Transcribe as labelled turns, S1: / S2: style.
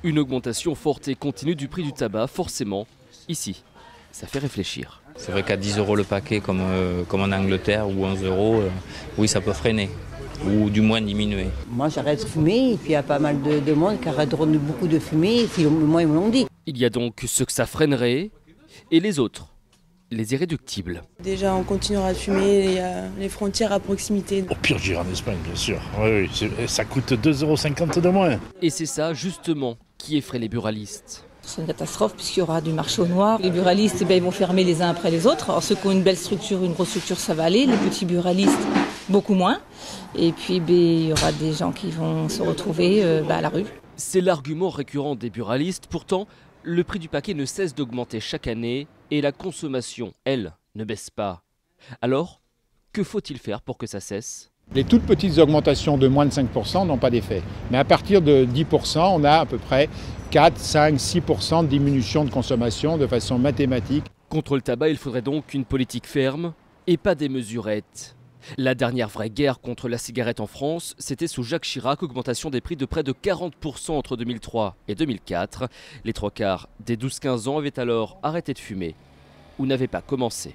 S1: Une augmentation forte et continue du prix du tabac, forcément, ici, ça fait réfléchir.
S2: C'est vrai qu'à 10 € le paquet, comme en Angleterre, ou 11 €, oui, ça peut freiner, ou du moins diminuer.
S3: Moi, j'arrête de fumer, et puis il y a pas mal de monde qui arrête beaucoup de fumer, et puis moi, ils me l'ont dit.
S1: Il y a donc ceux que ça freinerait, et les autres, les irréductibles.
S4: Déjà, on continuera de fumer, il y a les frontières à proximité.
S5: Au pire, j'irai en Espagne, bien sûr. Oui, ça coûte 2,50 € de moins.
S1: Et c'est ça, justement, qui effraie les buralistes.
S6: C'est une catastrophe puisqu'il y aura du marché au noir. Les buralistes, ils vont fermer les uns après les autres. Alors ceux qui ont une belle structure, une grosse structure, ça va aller. Les petits buralistes, beaucoup moins. Et puis il y aura des gens qui vont se retrouver à la rue.
S1: C'est l'argument récurrent des buralistes. Pourtant, le prix du paquet ne cesse d'augmenter chaque année et la consommation, elle, ne baisse pas. Alors, que faut-il faire pour que ça cesse ?
S7: Les toutes petites augmentations de moins de 5% n'ont pas d'effet. Mais à partir de 10%, on a à peu près 4, 5, 6% de diminution de consommation de façon mathématique.
S1: Contre le tabac, il faudrait donc une politique ferme et pas des mesurettes. La dernière vraie guerre contre la cigarette en France, c'était sous Jacques Chirac, augmentation des prix de près de 40% entre 2003 et 2004. Les trois quarts des 12-15 ans avaient alors arrêté de fumer ou n'avaient pas commencé.